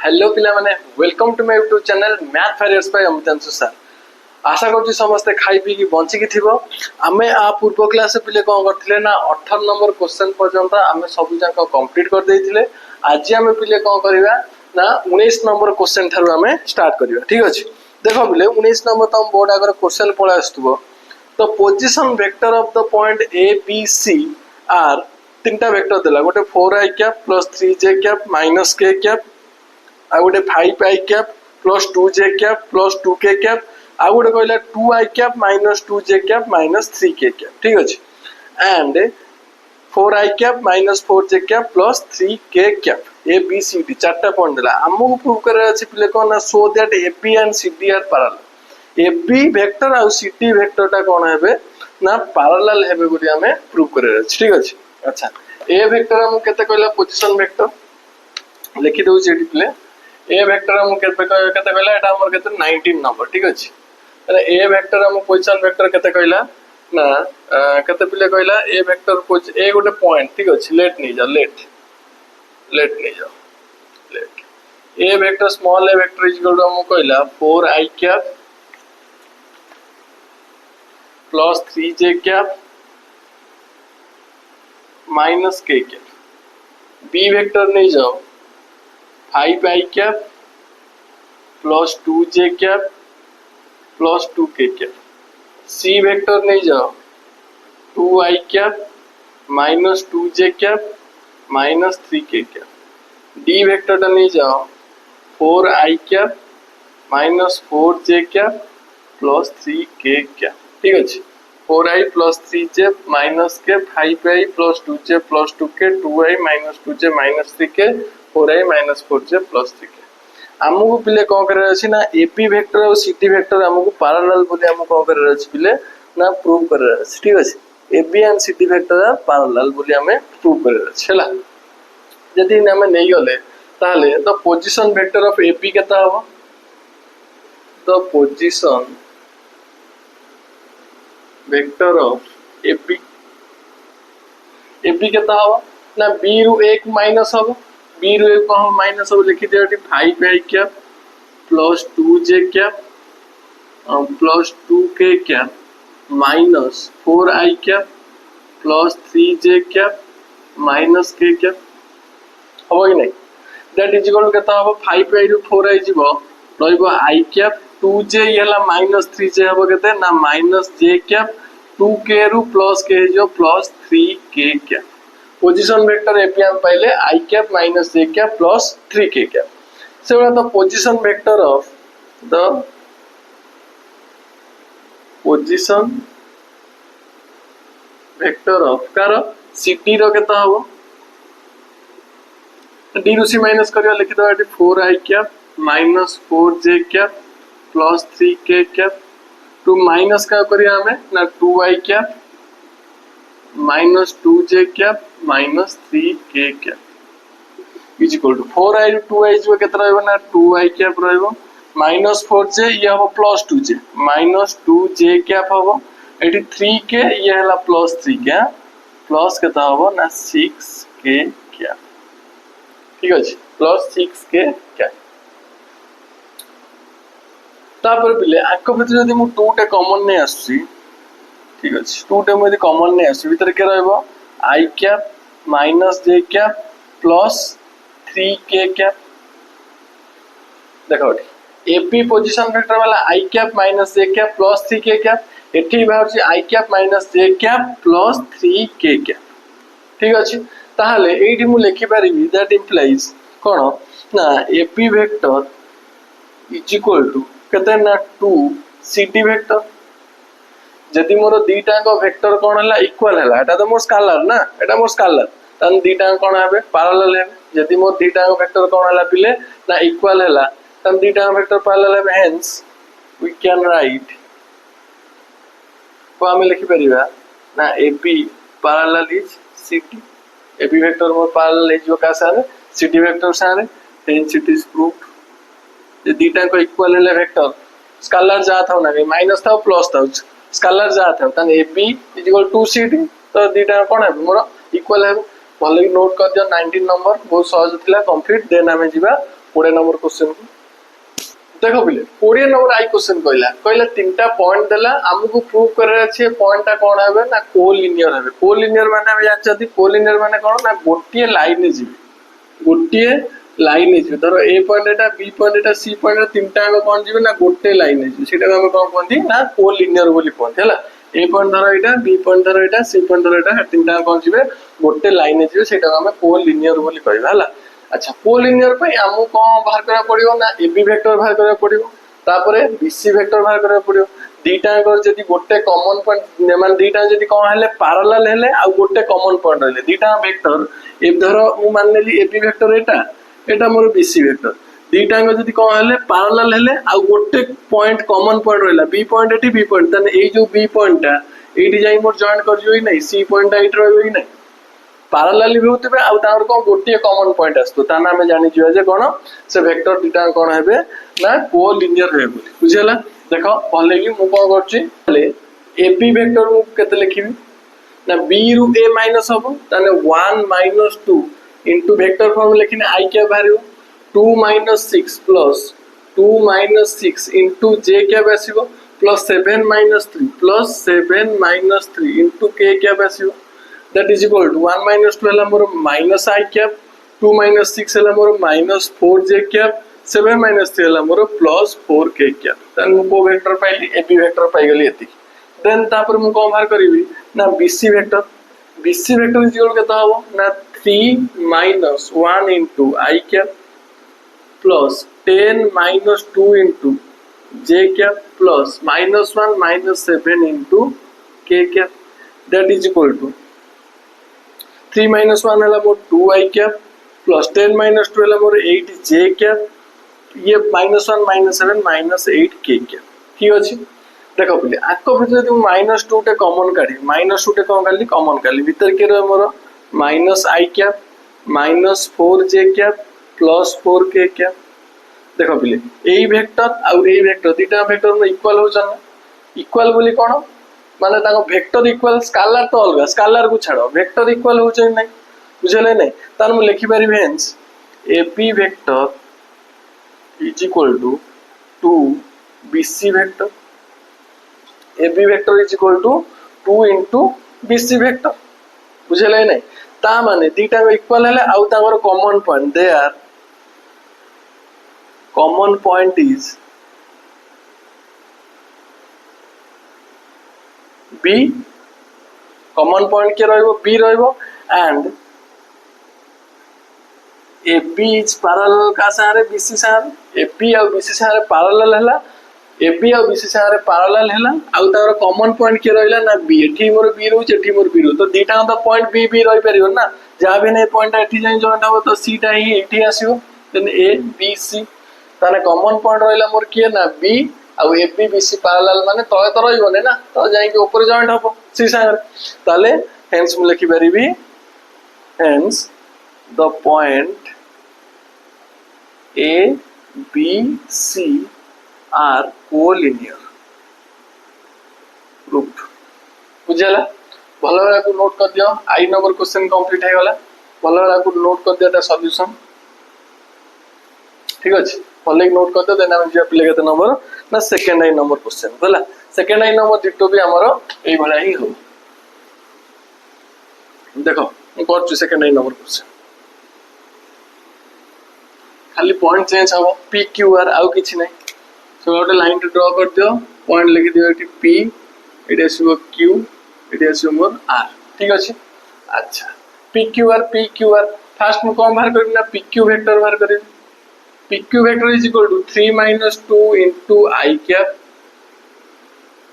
Hello पिला माने welcome to my YouTube channel math फेरियर्स बाय अमितांशु सर। आशा करछु समस्त खाई पी की बंची की थिबो। आमे आ पूर्व क्लास पिले कोन करथिले ना 18 नंबर क्वेश्चन पर्यंत आमे सब जाक कंप्लीट कर देथिले। आज आमे पिले कोन करिवा ना 19 नंबर क्वेश्चन थारु आमे स्टार्ट करिवा। ठीक अछि, देखो पिले 19 नंबर तम बोर्ड आगर क्वेश्चन पळा आस्तुबो। तो position vector of the point A B C are तीनटा वेक्टर देला, गोटे 4i cap plus 3j cap minus k cap आ गोटे 5i cap plus 2j cap plus 2k cap आ गोटे कहला 2i cap minus 2j cap minus 3k cap. ठीक अछि, and 4i cap minus 4j cap plus 3k cap A B C D चारटा point देला। हमहु प्रूव करे अछि पिले कोन ना so that AB and CD are parallel. AB vector आ CD वेक्टर टा कोन हेबे ना पैरेलल हेबे बोली हमें प्रूव करे अछि। ठीक अछि, अच्छा ए वेक्टर हम केते कहला पोजीशन वेक्टर लिखि दउ जे पिले ए वेक्टर हम केते कहला एटा हमर केते 19 नंबर। ठीक अछि, अरे ए वेक्टर हम पोजीशन वेक्टर केते कहला ना केते पिले कहला ए वेक्टर ए गोटे पॉइंट। ठीक अछि, लेट नहीं जा लेट नहीं जा let a vector small a vector is equal to हम कहला 4i cap plus 3j cap minus k cap. B vector नहीं जाओ 5i cap plus 2j cap plus 2k cap. C vector नहीं जाओ 2i cap minus 2j cap minus 3k cap. D vector नहीं जाओ 4i cap minus 4j cap plus 3k cap. ठीक अछि, 4i plus 3j minus k 5i plus 2j plus 2k 2i minus 2j minus 3k 4i minus 4j plus 3k। हमहु पिले कोन करे अछि ना AP vector और सीटी वेक्टर हमहु पैरेलल बोली हम कोन करे अछि पिले ना प्रूव करे अछि। ठीक अछि, AB and CD vector are parallel बोली हमें प्रूव करे अछि हला। यदि हम नै गले ताले the position vector of AP केता हो the position vector of AP AP केता हो ना बी रु 1 माइनस हो बी रु 1 को हम माइनस हो लिखि दे 5i cap plus 2j cap plus 2k cap minus 4i cap plus 3j cap minus k cap हो कि नहीं। दैट इज इक्वल केता हो 5i रु 4i जीवो रहइबो i कैप 2j यला माइनस 3j हो केते ना माइनस j कैप 2k रु प्लस k जो plus 3k cap. Position vector AP हम पहले i cap minus j cap plus 3k cap. So the position vector of the position vector of कार cd रो केता हो d रु c minus करिया लिखि दो 4i cap minus 4j cap plus 3k cap टू माइनस का करिया हमें ना 2i cap minus 2j cap minus 3k cap is equal to 4i रु 2i जो केतना रहबो ना 2i कैप रहबो माइनस 4j ये हबो plus 2j minus 2j cap हबो एटी 3k ये हला प्लस 3k प्लस केता हबो ना 6k कैप। ठीक अछि, प्लस 6k कैप। तापर बिले आको भीतर जदी मु 2 टे कॉमन नै आसी। ठीक अछि, 2 टे मु जदी कॉमन नै आसी भीतर के रहबो i cap minus j cap plus 3k cap. देखो एपी पोजीशन वेक्टर वाला i cap minus j cap plus 3k cap एठी बाहर i cap minus j cap plus 3k cap. ठीक अछि, ताहाले एठी मु लिखि पारिबी दैट इंप्लाइज कोन ना AP vector is equal to केते ना 2 cd वेक्टर। जदि मोर दीटा को वेक्टर कोन हला इक्वल हला एटा तो मोर स्केलर ना एटा मोर स्केलर तन दीटा कोन हेबे पैरेलल हेबे। यदि मोर दीटा वेक्टर कोन हला पिले ना इक्वल हला तन दीटा वेक्टर पैरेलल हेबे। हेंस वी कैन राइट को हम लिखि परिबा ना AB parallel is CD। AB vector more parallel is का सारे CD वेक्टर सारे हेंस इट इज प्रूव्ड। ये दीटा को इक्वल हले वेक्टर स्केलर जात हो ना माइनस था प्लस था स्केलर जात हो तन AB is equal to CD तो दीटा कोन है मोर इक्वल है। भले नोट कर दियो 19 नंबर बहुत सहज थिला कंप्लीट देन हमें जीवा 20 नंबर क्वेश्चन को देखो बोले 20 नंबर आई क्वेश्चन कहला कहला तीनटा पॉइंट देला हमको प्रूव करे अछि पॉइंटटा कोन हेबे ना कोलिनियर हेबे कोलिनियर माने हम जानछथि कोलिनियर माने कोन ना गोटिए लाइन जीवे गोटिए लाइन जीवे धरो ए पॉइंट एटा बी पॉइंट एटा सी पॉइंट तीनटा को कोन जीवे ना गोटे लाइन जीवे सेटा हम कोन कहंती ना कोलिनियर बोली कहंती हला ए पॉइंट धरो एटा बी पॉइंट धरो एटा सी पॉइंट धरो एटा तीनटा कोन जीवे गोटे लाइन जीवे सेटा हम कोलिनियर बोली कहबा हला अच्छा कोलिनियर पे हमको कौन बाहर करा पड़ियो ना एबी वेक्टर बाहर करा पड़ियो तापरे बीसी वेक्टर बाहर करा पड़ियो दीटा जदी गोटे कॉमन पॉइंट मान दीटा जदी कोन हेले पैरेलल हेले आ गोटे कॉमन पॉइंट रहले दीटा वेक्टर ए धरो मु मान लेली एबी वेक्टर एटा मोर बीसी वेक्टर दीटा जदी कोन हेले पैरेलल हेले आ गोटे पॉइंट कॉमन पॉइंट रहला बी पॉइंट एटी बी पॉइंट तने ए जो बी पॉइंटटा एटी जाई मोर जॉइन कर जोई नै सी पॉइंटटा एटी रहबो कि नै पैरेलल भी होतबे आ तार को गोटे कॉमन पॉइंट आस्तो ताना हम जानि जियो जे कोन से वेक्टर दीटा कोन हेबे ना कोलिनियर हेबे बोली बुझला देखो पहले कि मु कोन करछि पहले एबी वेक्टर मु केते लिखिबी ना बी रु ए माइनस हबो ताने 1 - 2 इनटू वेक्टर फॉर्म लिखिने आई क्या बाहरियो 2 - 6 प्लस 2 - 6 इनटू जे क्या आसीबो प्लस 7 - 3 प्लस 7 - 3 इनटू के क्या आसीबो that is equal to 1 - 2 हला मोर माइनस आई कैप 2 - 6 हला मोर -4j कैप 7 - 3 हला मोर +4k कैप तन को वेक्टर पाइली एबी वेक्टर पाइ गेली एति देन तापर मु को बाहर करबी ना बीसी वेक्टर इज इक्वल केता हो ना 3 - 1 into I cap plus 10 - 2 into J cap plus -1 - 7 into K cap that is equal to 3 - 1 हला मोर 2i कैप प्लस 10 - 2 हला मोर 8j कैप ये -1 - 7 -8k कैप ठीक अछि देखो पहिले आको भीतर जदि -2 टे कॉमन काढी -2 टे कोन काढली कॉमन काढली भीतर के रह मोर -i cap -4j cap +4k cap देखो पहिले एई वेक्टर आ एई वेक्टर दीटा वेक्टर में इक्वल हो जाना इक्वल बोली कोन माने ताको वेक्टर इक्वल स्केलर तो अलग स्केलर को छाड़ो वेक्टर इक्वल हो जाय नै बुझले नै तार मु लिखि पारि hence AB vector is equal to BC vector AB vector is equal to 2 into BC vector बुझले नै ता माने दीटा इक्वल हेले आउ ताकर common point they are common point is B common point के रहइबो B रहइबो एंड AB इज पैरेलल का सारे BC सारे AB और BC सारे पैरेलल हला AB और BC सारे पैरेलल हला आ तार कॉमन पॉइंट के रहइला ना B एठी मोर B रहउ एठी मोर B रहउ तो दीटा तो पॉइंट B रहि परियो ना जा भी नै पॉइंट एठी जाई जॉइंट हो तो C टा ही एठी आसीबो देन A B C ताने कॉमन पॉइंट रहइला मोर के ना B ଆଉ AB BC पैरेलल माने तळे तो रहिबो ना तो जाई के ऊपर जॉइंट हबो सी संगे ताले हेंस मु लिखि परिबी hence the point A B C are collinear proof बुझला भलो वाला को नोट कर दियो आई नंबर क्वेश्चन कंप्लीट हे गला भलो वाला को नोट कर दियो ता सॉल्यूशन ठीक अछि पहले नोट कर दो देना हम जे अप्लाई करते नंबर ना सेकंड आई नंबर क्वेश्चन बोला सेकंड आई नंबर डिटो भी हमरो एई भला ही हो देखो हम करछु सेकंड आई नंबर क्वेश्चन खाली पॉइंट चेंज हो पी क्यू आर आउ किछि नै सो गोटे लाइन ड्रा कर दियो पॉइंट लिखि दियो एटी पी एटी आसीबो क्यू एटी आसीबो मोर आर ठीक अछि अच्छा पी क्यू आर फर्स्ट में कोन बाहर करबी ना पी क्यू वेक्टर बाहर करबी PQ vector is equal to 3 - 2 into I cap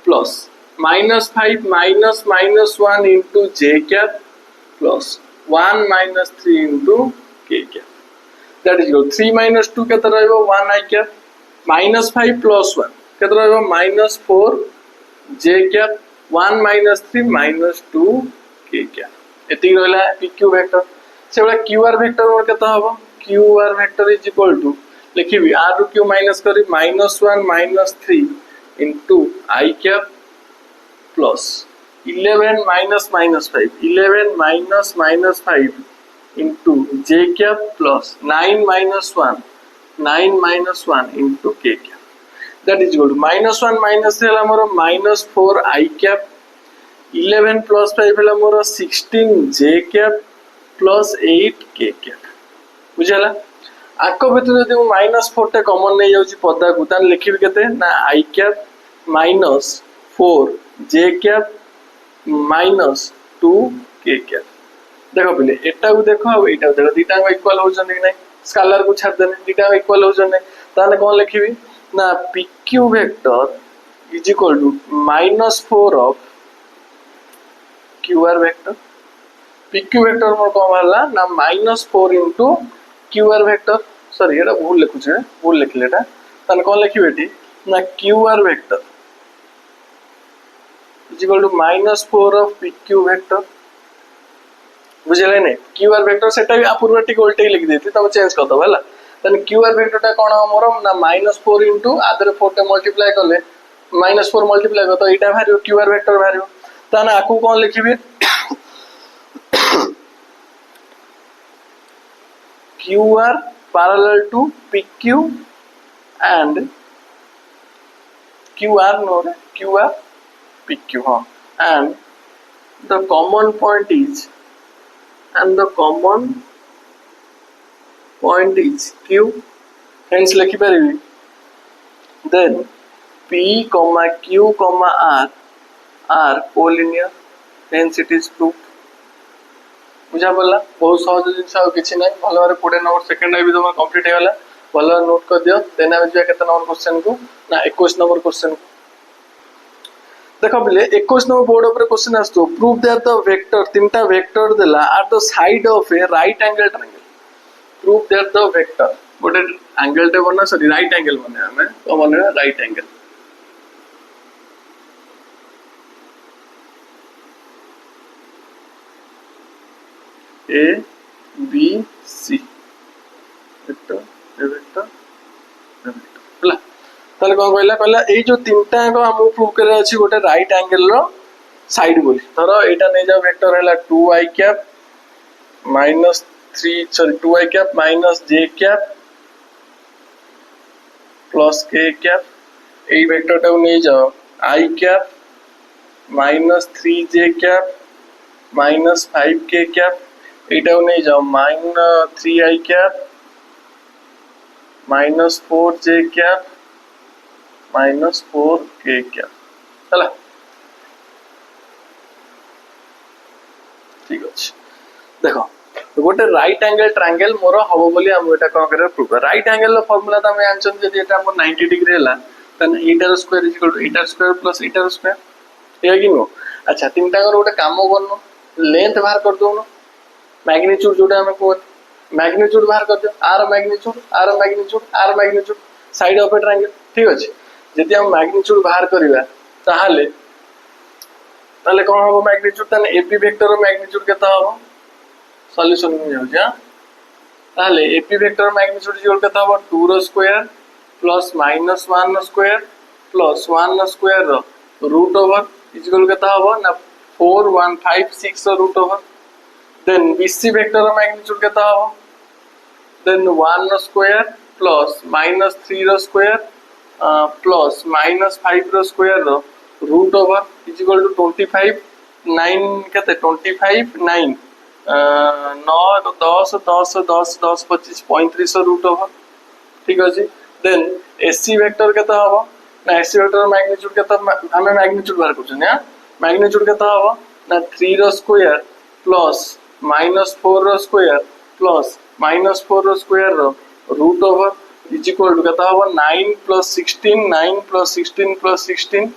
plus -5 - -1 into J cap plus 1 - 3 into K cap that is equal 3 - 2 केते रहइबो 1 I cap -5 plus 1 केते रहइबो -4 J cap 1 - 3 - 2 K cap एति रहला PQ vector सेबला QR vector मोर केते हबो QR vector is equal to लिखिबी r ru q minus करी -1 - 3 into I cap plus 11 - -5 11 - -5 into J cap plus 9 - 1 9 minus 1 into k cap. That is equal to minus 1 minus 3 है मोर minus 4 I cap. 11 plus 5 है मोर 16 j cap plus 8 k cap. बुझला आको भितर जदि minus 4 टे common नहीं जाउची पदा को तान लिखिबी केते ना I cap minus 4 j cap minus 2 k cap. देखो पहले एटा को देखो अब एटा देखो दीटा को इक्वल हो जने नहीं स्केलर को छाड़ देने दीटा को इक्वल हो जने ताने कोन लिखिबी ना pq vector is equal to -4 of qr vector pq vector मोर कोन वाला ना -4 इनटू qr वेक्टर सॉरी एटा भूल लिखु छे भूल लिखलेटा ताने कोन लिखिबे एटी ना qr vector is equal to -4 of pq vector बुझले नहीं क्यूआर वेक्टर सेटा भी पूर्व टिक उल्टे लिख देती तब चेंज कर दो हला तने क्यूआर वेक्टर टा कोन हो मोर ना -4 इनटू आदर 4 टे मल्टीप्लाई करले -4 मल्टीप्लाई कर तो एटा भारियो क्यूआर वेक्टर भारियो ताने आकु कोन लिखिबे QR parallel to pq and QR no QR pq हां and the common point is and the common point is q hence लिखि परिबी then p q r are collinear hence it is proof बुझा पड़ला बहुत सहज जिनस आ किछि नै भलो बारे 40 नंबर सेकंड भी तुम कंप्लीट हेला भलो नोट कर दियो देन हम जे केते नंबर क्वेश्चन को ना 21 नंबर क्वेश्चन को देखो बोले 21 नंबर बोर्ड ऊपर क्वेश्चन आस्तो प्रूव दैट द वेक्टर तीनटा वेक्टर देला are the side of a right angle triangle prove that the vector गोटे एंगल टे बना सॉरी राइट एंगल बने हमें तो बने right angle A B C vector A vector A vector हला ताले कोन कहला कहला ए जो तीनटा को हम प्रूव करे अछि गोटे राइट एंगल रो साइड बोली धरो एटा नै जा वेक्टर हैला 2i cap -3 sorry 2i cap -j cap plus k cap A vector टा नै जाओ i cap -3j cap -5k cap एटा नै जाओ -3i cap -4j cap -4k क्या चला ठीक अछि देखो तो गोटे राइट एंगल ट्रायंगल मोर हबो बोली हम एटा कोन करे प्रूफ राइट एंगल रो फार्मूला त हम आंसर जदी एटा मोर 90 डिग्री हैला तन एटा square is equal to Etah square plus iota square हे कि नो अच्छा तीनटा को गोटे काम करनो लेंथ बाहर कर दो नो मैग्नीट्यूड जोटा हम को मैग्नीट्यूड बाहर कर दो आर magnitude side of a triangle ठीक अछि जदि हम मैग्नीट्यूड बाहर करिवा ताहाले ताले कोन हो मैग्नीट्यूड तने एपी वेक्टर रो मैग्नीट्यूड केता हो सॉल्यूशन में जाउ जा ताहाले एपी वेक्टर मैग्नीट्यूड इक्वल केता हो 2 रो स्क्वायर प्लस -1 रो स्क्वायर प्लस 1 रो स्क्वायर रो रूट ओवर इक्वल केता हो ना 4156 रो root over then BC vector रो मैग्नीट्यूड केता हो देन 1 रो स्क्वायर प्लस -3 रो स्क्वायर प्लस -5 रो स्क्वायर रो root over is equal to 25 9 केते 25 9 9 10 10 10 10 25 35 रूट ओवर ठीक अछि देन एससी वेक्टर केता हबो ना एससी वेक्टर मैग्नीट्यूड केता हमें मैग्नीट्यूड बाहर करछन या मैग्नीट्यूड केता हबो ना 3 रो स्क्वायर प्लस -4 रो स्क्वायर प्लस -4 रो स्क्वायर रो root over is equal to केता हबो 9 + 16 9 + 16 + 16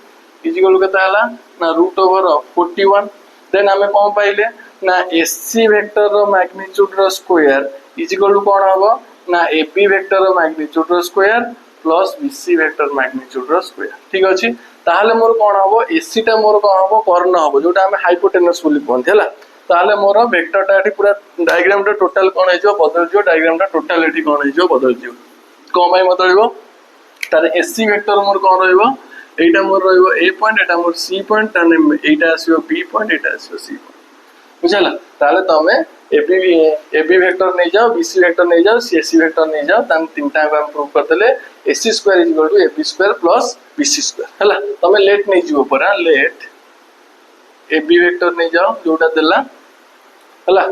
इज इक्वल टू केता हला ना रूट ओवर 41 देन हमें कोन पाइले ना एससी वेक्टर रो मैग्नीट्यूड रो स्क्वायर इज इक्वल टू कोन हबो ना एबी वेक्टर रो मैग्नीट्यूड रो square plus BC vector magnitude रो स्क्वायर ठीक अछि ताहाले मोर कोन हबो एससी टा मोर कोन हबो कर्ण हबो जोटा हमें हाइपोटेनस बोली कोनथि हला ताहाले मोर वेक्टर टा एठी पूरा डायग्राम टा टोटल कोन हेजो बदल जो डायग्राम टा टोटल एठी कोन हेजो बदल जो कोन भाई बदलबो तारे एससी वेक्टर मोर कोन रहइबो एटा मोर रहइबो ए पॉइंट एटा मोर सी पॉइंट ताने एटा आसीबो बी पॉइंट एटा आसीबो सी पॉइंट बुझला ताले तमे AB वेक्टर नहीं जाओ, BC वेक्टर नहीं जाओ, CSC वेक्टर नहीं जाओ, तान तीनटा को हम प्रूव करदेले AC square is equal to AB square plus BC square हला। तमे लेट नहीं जीवो परा, लेट AB वेक्टर नहीं जाओ जोटा देला हला,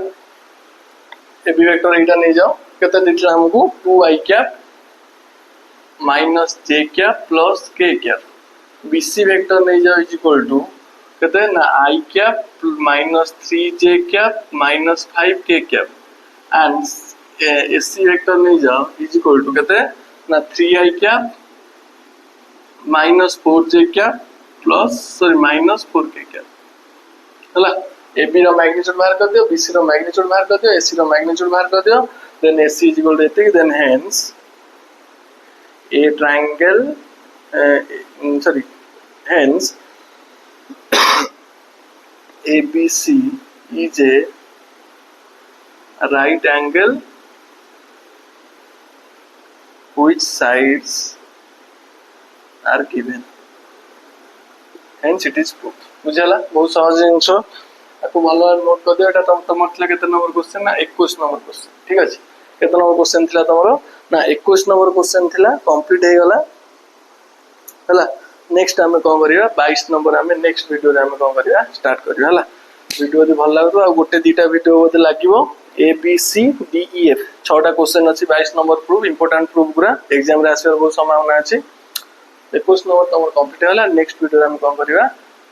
AB वेक्टर एटा नहीं जाओ केते दिखला हमको 2i cap minus j cap plus k cap. BC vector नहीं जाओ इज इक्वल टू कहते हैं ना i cap minus 3j cap minus 5k cap and AC vector नहीं जाओ इज इक्वल टू कहते हैं ना 3i cap minus 4j cap plus sorry minus 4k cap हला। AB रो मैग्नीट्यूड बाहर कर दियो, BC रो मैग्नीट्यूड बाहर कर दियो, AC रो मैग्नीट्यूड बाहर कर दियो, then AC is equal to एतिक, then hence a triangle sorry hence ABC is a right angle which sides are given, hence it is proved। बुझला बहुत सहज जिनिस आपको भलो नोट कर दियो। एटा तुम थिला केते नंबर क्वेश्चन ना 21 नंबर क्वेश्चन, ठीक अछि। केते नंबर क्वेश्चन थिला तमरो ना 21 नंबर क्वेश्चन थिला, कंप्लीट हे गला हला। नेक्स्ट हमें कौन करिया 22 नंबर हमें नेक्स्ट वीडियो रे हमें कौन करिया स्टार्ट करिया हला। वीडियो यदि भल लागो आ गोटे दीटा वीडियो बोते लागिवो A B C D E F 6टा क्वेश्चन अछि 22 नंबर प्रूफ इंपोर्टेंट प्रूफ पूरा एग्जाम रे आसीर बहुत संभावना अछि। 21 नंबर तमर कंप्लीट होला। नेक्स्ट वीडियो रे हम कौन करिया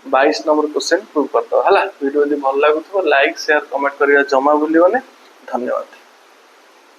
22 नंबर क्वेश्चन प्रूफ करतो हला। वीडियो यदि भल लागो तो लाइक शेयर कमेंट करिया जमा भूलियोने। धन्यवाद।